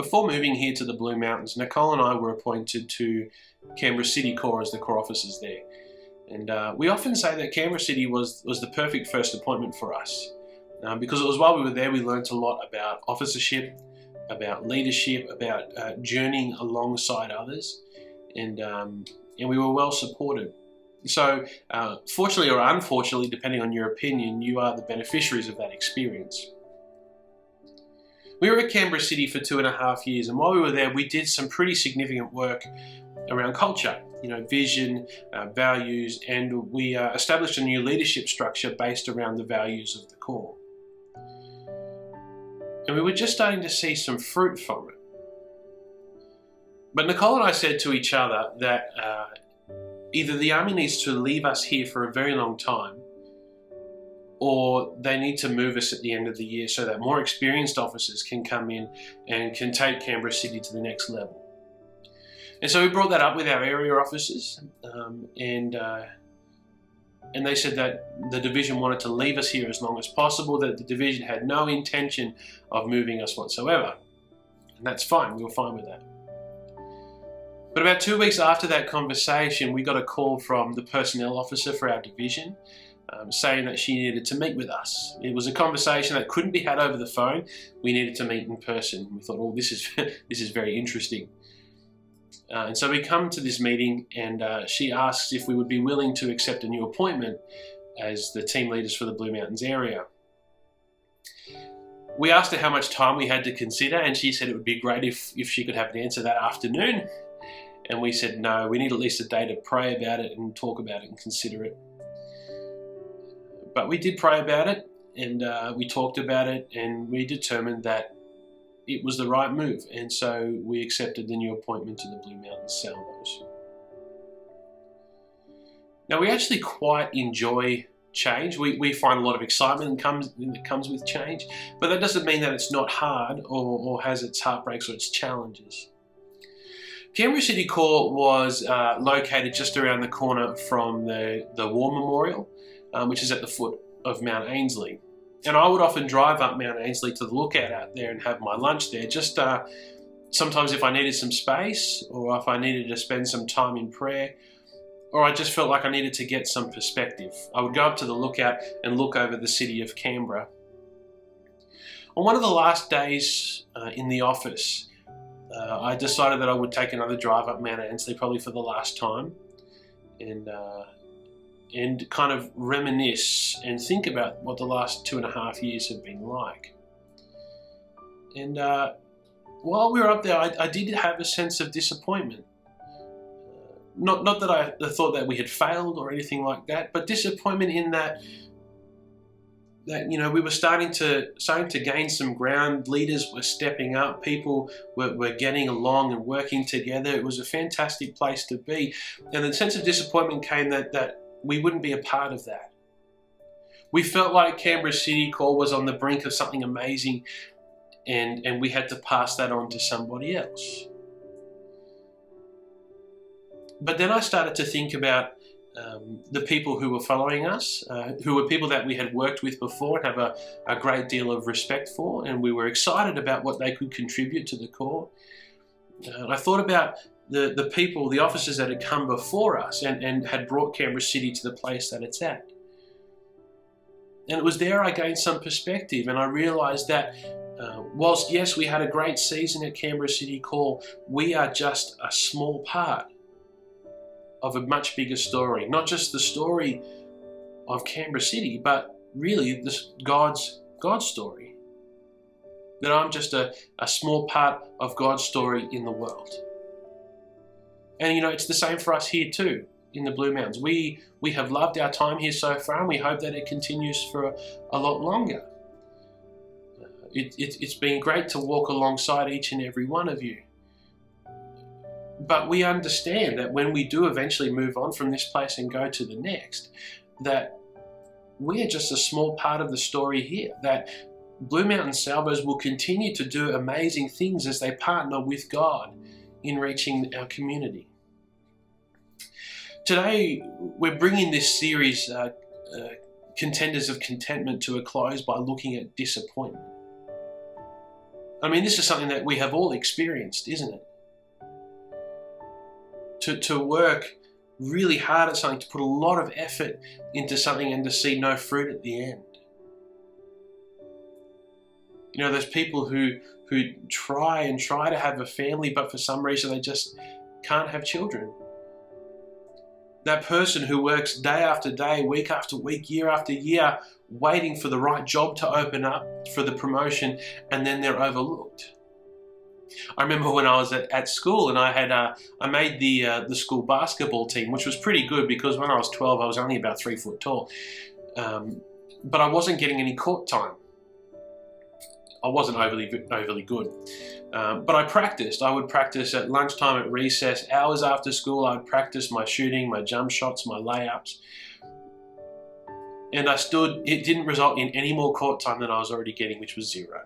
Before moving here to the Blue Mountains, Nicole and I were appointed to Canberra City Core as the core officers there. And we often say that Canberra City was the perfect first appointment for us. Because it was while we were there we learnt a lot about officership, about leadership, about journeying alongside others, and we were well supported. So fortunately or unfortunately, depending on your opinion, you are the beneficiaries of that experience. We were at Canberra City for 2.5 years, and while we were there we did some pretty significant work around culture, vision, values, and we established a new leadership structure based around the values of the core. And we were just starting to see some fruit from it. But Nicole and I said to each other that either the Army needs to leave us here for a very long time, or they need to move us at the end of the year so that more experienced officers can come in and can take Canberra City to the next level. And so we brought that up with our area officers, and they said that the division wanted to leave us here as long as possible, that the division had no intention of moving us whatsoever. And that's fine, we were fine with that. But about 2 weeks after that conversation, we got a call from the personnel officer for our division, saying that she needed to meet with us. It was a conversation that couldn't be had over the phone. We needed to meet in person. We thought, oh, this is very interesting. And so we come to this meeting, and she asks if we would be willing to accept a new appointment as the team leaders for the Blue Mountains area. We asked her how much time we had to consider, and she said it would be great if she could have an answer that afternoon. And we said, no, we need at least a day to pray about it and talk about it and consider it. But we did pray about it, and we talked about it, and we determined that it was the right move. And so we accepted the new appointment to the Blue Mountains Salvos. Now, we actually quite enjoy change. We find a lot of excitement that comes with change, but that doesn't mean that it's not hard or has its heartbreaks or its challenges. Canberra City Core was located just around the corner from the War Memorial, which is at the foot of Mount Ainslie. And I would often drive up Mount Ainslie to the lookout out there and have my lunch there, just sometimes if I needed some space, or if I needed to spend some time in prayer, or I just felt like I needed to get some perspective. I would go up to the lookout and look over the city of Canberra. On one of the last days in the office, I decided that I would take another drive up Mount Ainslie, probably for the last time, and kind of reminisce and think about what the last 2.5 years have been like. And while we were up there, I did have a sense of disappointment. Not that I thought that we had failed or anything like that, but disappointment in that we were starting to gain some ground. Leaders were stepping up. People were getting along and working together. It was a fantastic place to be. And the sense of disappointment came that we wouldn't be a part of that. We felt like Canberra City Core was on the brink of something amazing, and we had to pass that on to somebody else. But then I started to think about the people who were following us, who were people that we had worked with before and have a great deal of respect for, and we were excited about what they could contribute to the core. I thought about the people, the officers that had come before us and had brought Canberra City to the place that it's at. And it was there I gained some perspective, and I realised that whilst, yes, we had a great season at Canberra City Core, we are just a small part of a much bigger story. Not just the story of Canberra City, but really God's story. That I'm just a small part of God's story in the world. And it's the same for us here too, in the Blue Mountains. We have loved our time here so far, and we hope that it continues for a lot longer. It's been great to walk alongside each and every one of you. But we understand that when we do eventually move on from this place and go to the next, that we are just a small part of the story here, that Blue Mountain Salvos will continue to do amazing things as they partner with God in reaching our community. Today, we're bringing this series, Contenders of Contentment, to a close by looking at disappointment. I mean, this is something that we have all experienced, isn't it? To work really hard at something, to put a lot of effort into something and to see no fruit at the end. You know, those people who try to have a family, but for some reason they just can't have children. That person who works day after day, week after week, year after year, waiting for the right job to open up, for the promotion, and then they're overlooked. I remember when I was at school, and I made the school basketball team, which was pretty good because when I was 12, I was only about 3 foot tall, but I wasn't getting any court time. I wasn't overly good, but I practiced. I would practice at lunchtime, at recess, hours after school. I would practice my shooting, my jump shots, my layups, and it didn't result in any more court time than I was already getting, which was 0.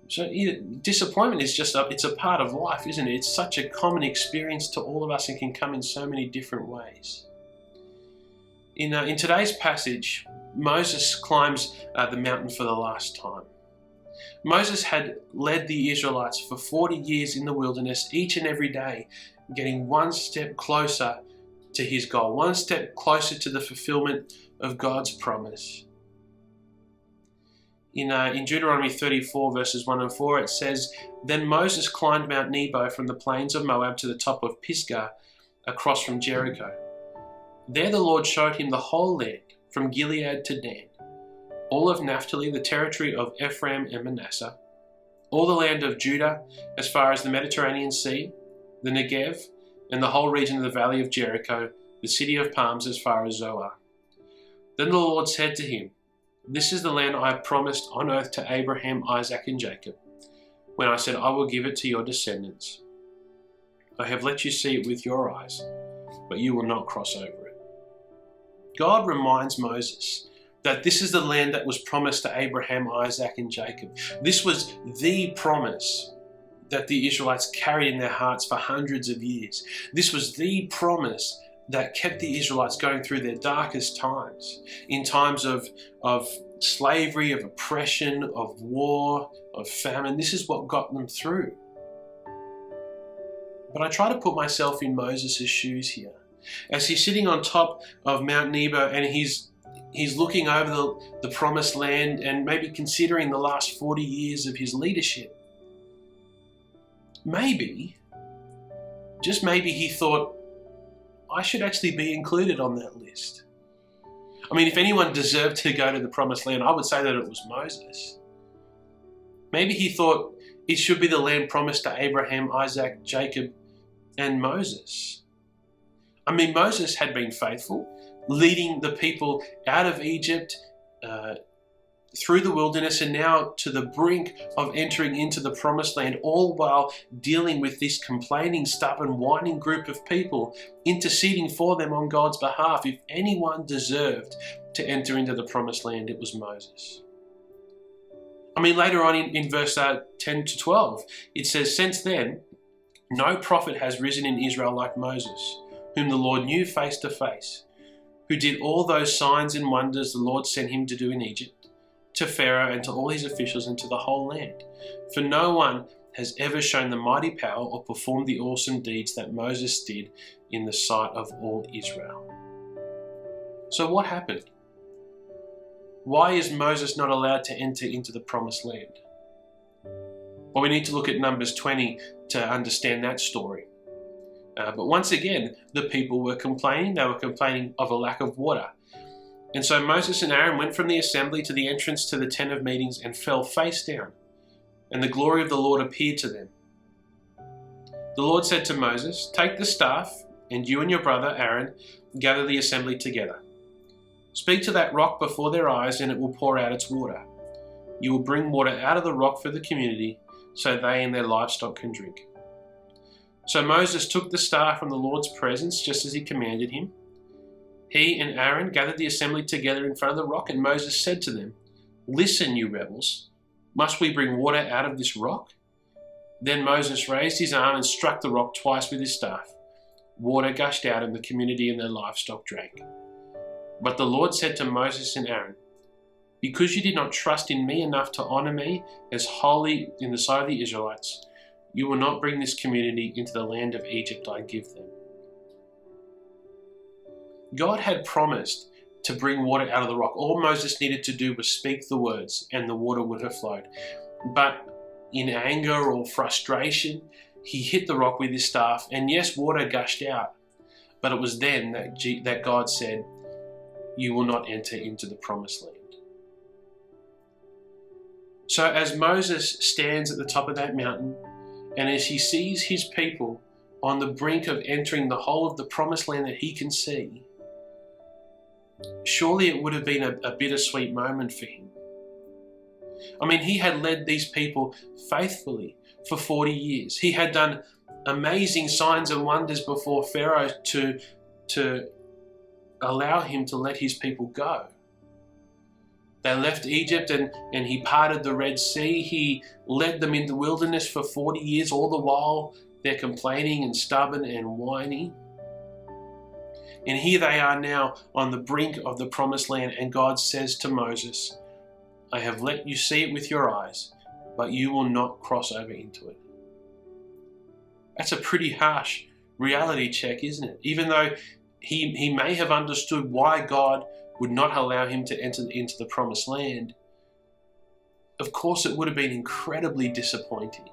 So disappointment is it's a part of life, isn't it? It's such a common experience to all of us and can come in so many different ways. In today's passage, Moses climbs the mountain for the last time. Moses had led the Israelites for 40 years in the wilderness, each and every day, getting one step closer to his goal, one step closer to the fulfillment of God's promise. In Deuteronomy 34, verses 1 and 4, it says, "Then Moses climbed Mount Nebo from the plains of Moab to the top of Pisgah, across from Jericho. There the Lord showed him the whole land, from Gilead to Dan, all of Naphtali, the territory of Ephraim and Manasseh, all the land of Judah as far as the Mediterranean Sea, the Negev, and the whole region of the valley of Jericho, the city of palms as far as Zoar. Then the Lord said to him, 'This is the land I have promised on oath to Abraham, Isaac, and Jacob, when I said I will give it to your descendants. I have let you see it with your eyes, but you will not cross over it.'" God reminds Moses that this is the land that was promised to Abraham, Isaac, and Jacob. This was the promise that the Israelites carried in their hearts for hundreds of years. This was the promise that kept the Israelites going through their darkest times, in times of slavery, of oppression, of war, of famine. This is what got them through. But I try to put myself in Moses' shoes here, as he's sitting on top of Mount Nebo and he's looking over the promised land and maybe considering the last 40 years of his leadership. Maybe, just maybe he thought, I should actually be included on that list. I mean, if anyone deserved to go to the promised land, I would say that it was Moses. Maybe he thought it should be the land promised to Abraham, Isaac, Jacob, and Moses. I mean, Moses had been faithful, leading the people out of Egypt, through the wilderness, and now to the brink of entering into the promised land, all while dealing with this complaining, stubborn, whining group of people, interceding for them on God's behalf. If anyone deserved to enter into the promised land, it was Moses. I mean, later on in verse 10 to 12, it says, "Since then, no prophet has risen in Israel like Moses, whom the Lord knew face to face, who did all those signs and wonders the Lord sent him to do in Egypt, to Pharaoh and to all his officials and to the whole land. For no one has ever shown the mighty power or performed the awesome deeds that Moses did in the sight of all Israel." So what happened? Why is Moses not allowed to enter into the promised land? Well, we need to look at Numbers 20 to understand that story. But once again, the people were complaining. They were complaining of a lack of water. And so Moses and Aaron went from the assembly to the entrance to the tent of meetings and fell face down, and the glory of the Lord appeared to them. The Lord said to Moses, "Take the staff, and you and your brother Aaron gather the assembly together. Speak to that rock before their eyes, and it will pour out its water. You will bring water out of the rock for the community, so they and their livestock can drink." So Moses took the staff from the Lord's presence, just as he commanded him. He and Aaron gathered the assembly together in front of the rock, and Moses said to them, "Listen, you rebels, must we bring water out of this rock?" Then Moses raised his arm and struck the rock twice with his staff. Water gushed out, and the community and their livestock drank. But the Lord said to Moses and Aaron, Because you did not trust in me enough to honor me as holy in the sight of the Israelites, you will not bring this community into the land of Egypt I give them. God had promised to bring water out of the rock. All Moses needed to do was speak the words and the water would have flowed. But in anger or frustration, he hit the rock with his staff, and yes, water gushed out. But it was then that God said, you will not enter into the promised land. So as Moses stands at the top of that mountain, and as he sees his people on the brink of entering the whole of the promised land that he can see, surely it would have been a bittersweet moment for him. I mean, he had led these people faithfully for 40 years. He had done amazing signs and wonders before Pharaoh to allow him to let his people go. They left Egypt and he parted the Red Sea. He led them in the wilderness for 40 years, all the while they're complaining and stubborn and whiny. And here they are now on the brink of the promised land, and God says to Moses, I have let you see it with your eyes, but you will not cross over into it. That's a pretty harsh reality check, isn't it? Even though he may have understood why God would not allow him to enter into the promised land, of course it would have been incredibly disappointing,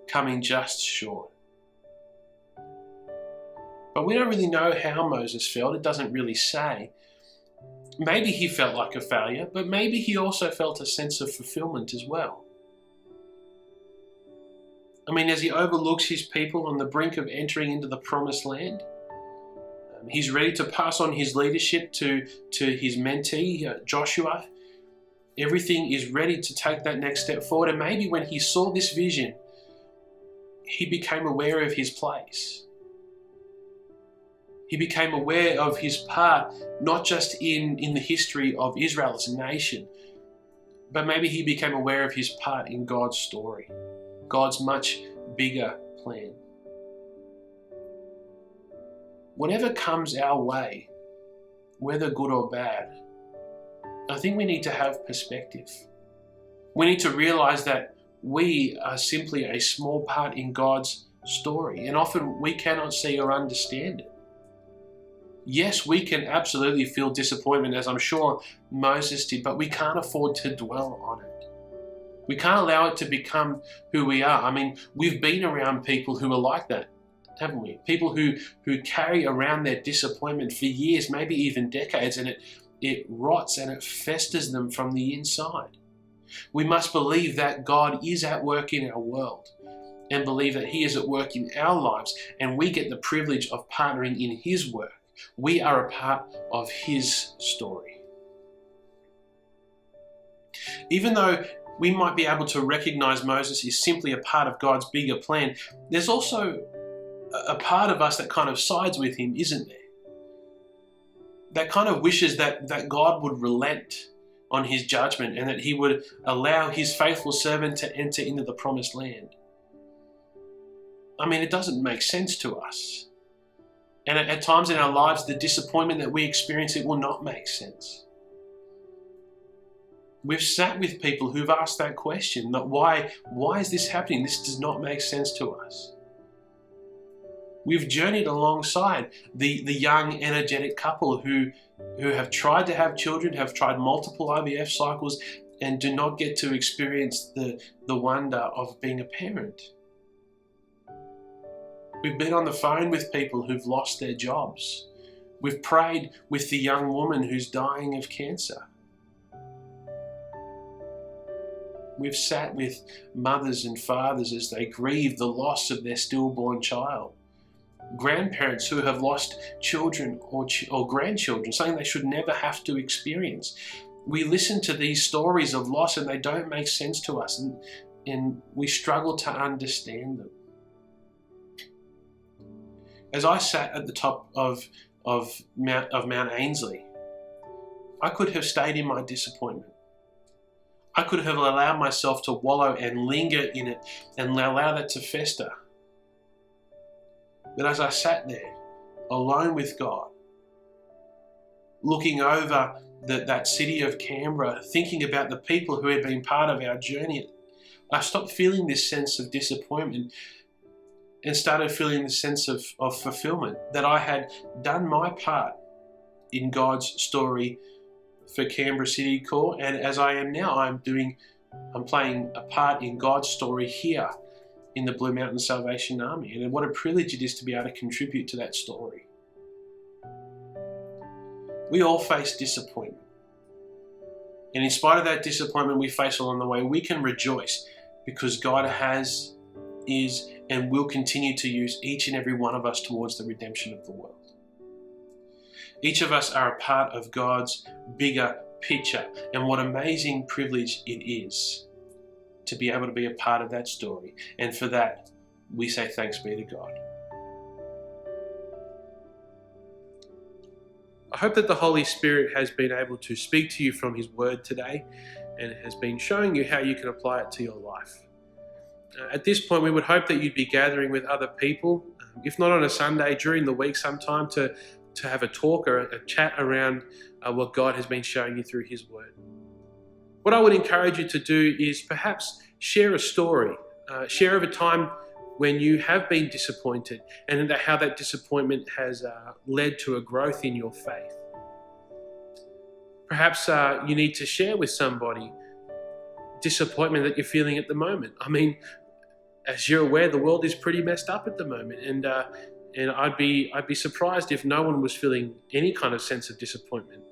coming just short. But we don't really know how Moses felt. It doesn't really say. Maybe he felt like a failure, but maybe he also felt a sense of fulfillment as well. I mean, as he overlooks his people on the brink of entering into the promised land, he's ready to pass on his leadership to his mentee, Joshua. Everything is ready to take that next step forward. And maybe when he saw this vision, he became aware of his place. He became aware of his part, not just in the history of Israel as a nation, but maybe he became aware of his part in God's story, God's much bigger plan. Whatever comes our way, whether good or bad, I think we need to have perspective. We need to realize that we are simply a small part in God's story, and often we cannot see or understand it. Yes, we can absolutely feel disappointment, as I'm sure Moses did, but we can't afford to dwell on it. We can't allow it to become who we are. I mean, we've been around people who are like that, haven't we? People who carry around their disappointment for years, maybe even decades, and it rots and it festers them from the inside. We must believe that God is at work in our world and believe that He is at work in our lives, and we get the privilege of partnering in His work. We are a part of His story. Even though we might be able to recognize Moses is simply a part of God's bigger plan, there's also a part of us that kind of sides with him, isn't there? That kind of wishes that God would relent on His judgment and that He would allow His faithful servant to enter into the promised land. I mean, it doesn't make sense to us. And at times in our lives, the disappointment that we experience, it will not make sense. We've sat with people who've asked that question, that why is this happening? This does not make sense to us. We've journeyed alongside the young, energetic couple who have tried to have children, have tried multiple IVF cycles, and do not get to experience the wonder of being a parent. We've been on the phone with people who've lost their jobs. We've prayed with the young woman who's dying of cancer. We've sat with mothers and fathers as they grieve the loss of their stillborn child. Grandparents who have lost children or grandchildren, something they should never have to experience. We listen to these stories of loss and they don't make sense to us, and we struggle to understand them. As I sat at the top of Mount Ainsley, I could have stayed in my disappointment. I could have allowed myself to wallow and linger in it and allow that to fester. But as I sat there, alone with God, looking over that city of Canberra, thinking about the people who had been part of our journey, I stopped feeling this sense of disappointment and started feeling the sense of fulfillment, that I had done my part in God's story for Canberra City Core, and as I am now, I'm playing a part in God's story here in the Blue Mountain Salvation Army. And what a privilege it is to be able to contribute to that story. We all face disappointment. And in spite of that disappointment we face along the way, we can rejoice because God is, and will continue to use each and every one of us towards the redemption of the world. Each of us are a part of God's bigger picture, and what amazing privilege it is to be able to be a part of that story. And for that, we say thanks be to God. I hope that the Holy Spirit has been able to speak to you from His Word today and has been showing you how you can apply it to your life. At this point, we would hope that you'd be gathering with other people, if not on a Sunday, during the week sometime, to have a talk or a chat around what God has been showing you through His Word. What I would encourage you to do is perhaps share a story, share of a time when you have been disappointed and how that disappointment has led to a growth in your faith. Perhaps you need to share with somebody disappointment that you're feeling at the moment. I mean, as you're aware, the world is pretty messed up at the moment, and I'd be surprised if no one was feeling any kind of sense of disappointment.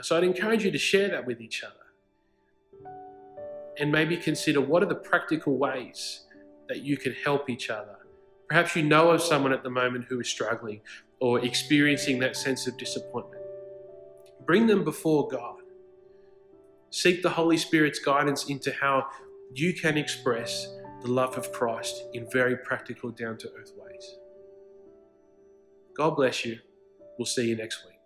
So I'd encourage you to share that with each other, and maybe consider what are the practical ways that you can help each other. Perhaps you know of someone at the moment who is struggling or experiencing that sense of disappointment. Bring them before God. Seek the Holy Spirit's guidance into how you can express the love of Christ in very practical, down-to-earth ways. God bless you. We'll see you next week.